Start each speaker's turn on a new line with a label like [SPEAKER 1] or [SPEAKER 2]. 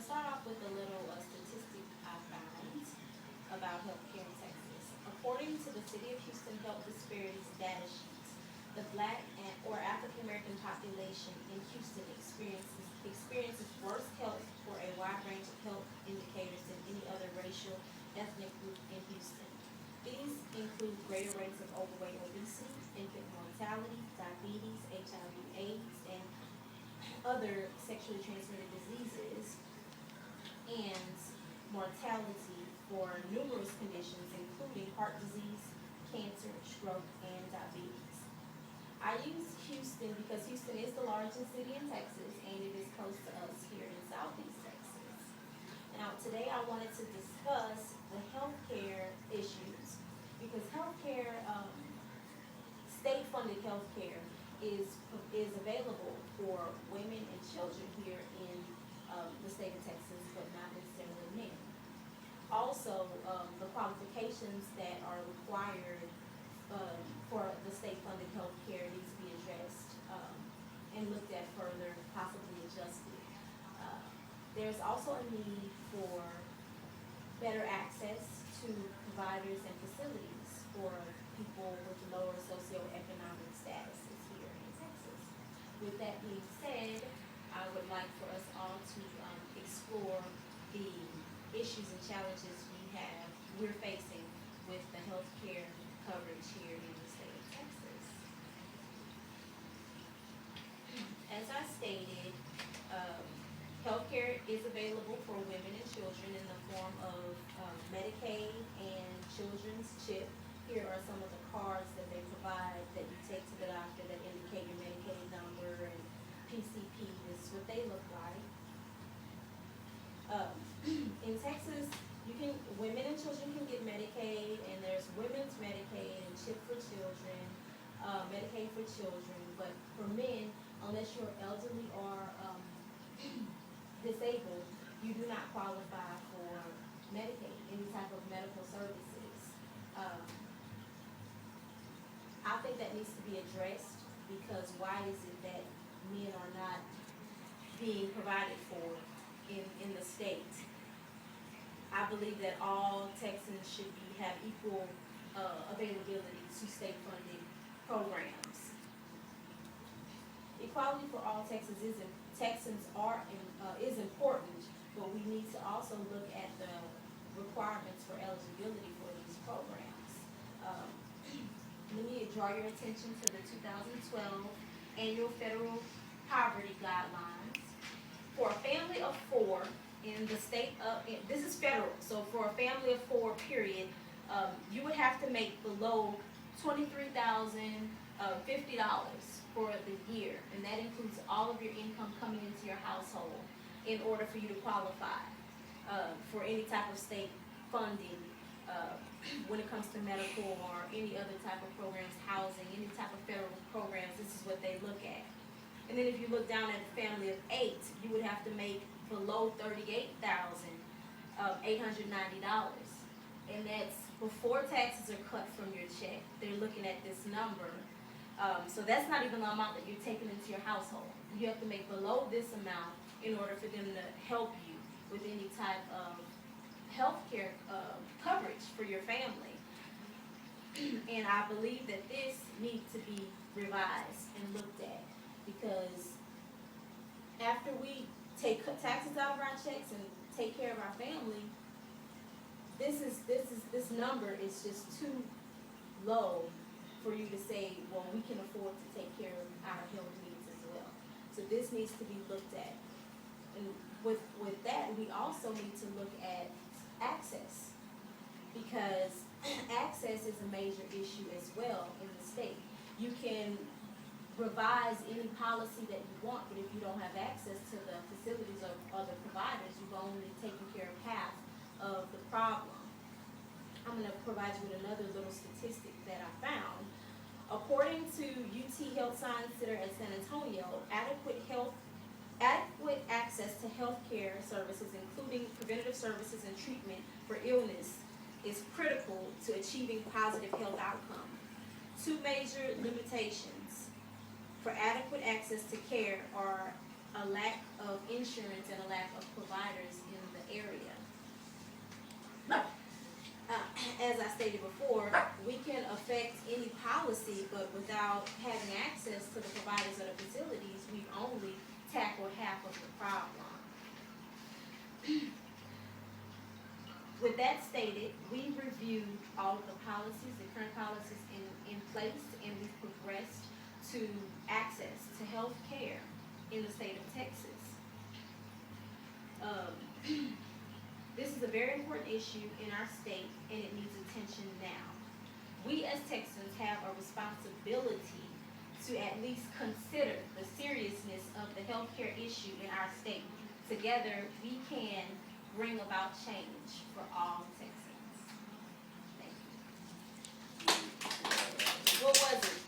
[SPEAKER 1] start off with a little statistic I found about healthcare in Texas. According to the City of Houston Health Disparities Data Sheet, the Black or African American population in Houston experiences worse health for a wide range of health indicators than any other racial ethnic group in Houston. These include greater rates of overweight, obesity, infant mortality, diabetes, HIV/AIDS, and other sexually transmitted diseases, and mortality for numerous conditions, including heart disease, cancer, stroke, and diabetes. I use Houston because Houston is the largest city in Texas, and it is close to us here in Southeast Texas. Now, today I wanted to discuss the healthcare issues because healthcare, state-funded healthcare, is available for women and children here in the state of Texas, but not necessarily men. Also, the qualifications that are required for the state-funded health care needs to be addressed and looked at further, possibly adjusted. There's also a need for better access to providers and facilities for people with lower socioeconomic statuses here in Texas. With that being said, I would like for us all to explore the issues and challenges we're facing with the healthcare coverage here in the state of Texas. As I stated, healthcare is available for women and children in the form of Medicaid and Children's CHIP. Here are some of the cards that they provide that you take to the doctor that indicate your Medicaid number and PCP. This is what they look like. In Texas, women and children can get Medicaid, and there's women's Medicaid and CHIP for children, Medicaid for children. But for men, unless you're elderly or disabled, you do not qualify for Medicaid, any type of medical services. I think that needs to be addressed because why is it that men are not being provided for in the state? I believe that all Texans should have equal availability to state-funded programs. Equality for all Texans is important, but we need to also look at the requirements for eligibility for these programs. Let me draw your attention to the 2012 Annual Federal Poverty Guidelines. For a family of four in the state of, this is federal, so for a family of four, period, you would have to make below $23,050 for the year, and that includes all of your income coming into your household in order for you to qualify for any type of state funding when it comes to medical or any other type of programs, housing, any type of federal programs. This is what they look at. And then if you look down at a family of eight, you would have to make below $38,890, and that's before taxes are cut from your check. They're looking at this number. So that's not even the amount that you're taking into your household. You have to make below this amount in order for them to help you with any type of health care coverage for your family. And I believe that this needs to be revised and looked at, because after we take taxes out of our checks and take care of our family, this number is just too low for you to say, well, we can afford to take care of our health needs as well. So this needs to be looked at. And with that, we also need to look at access, because access is a major issue as well in the state. You can revise any policy that you want, but if you don't have access to the facilities or other providers, you've only taken care of half of the problem. I'm going to provide you with another little statistic that I found. According to UT Health Science Center at San Antonio, adequate access to health care services, including preventative services and treatment for illness, is critical to achieving positive health outcomes. Two major limitations for adequate access to care are a lack of insurance and a lack of providers in the area. As I stated before, we can affect any policy, but without having access to the providers of the facilities, we've only tackled half of the problem. With that stated, we reviewed all of the policies, the current policies in place, and we've progressed to access to health care in the state of Texas. This is a very important issue in our state, and it needs attention now. We as Texans have a responsibility to at least consider the seriousness of the healthcare issue in our state. Together, we can bring about change for all Texans. Thank you. What was it?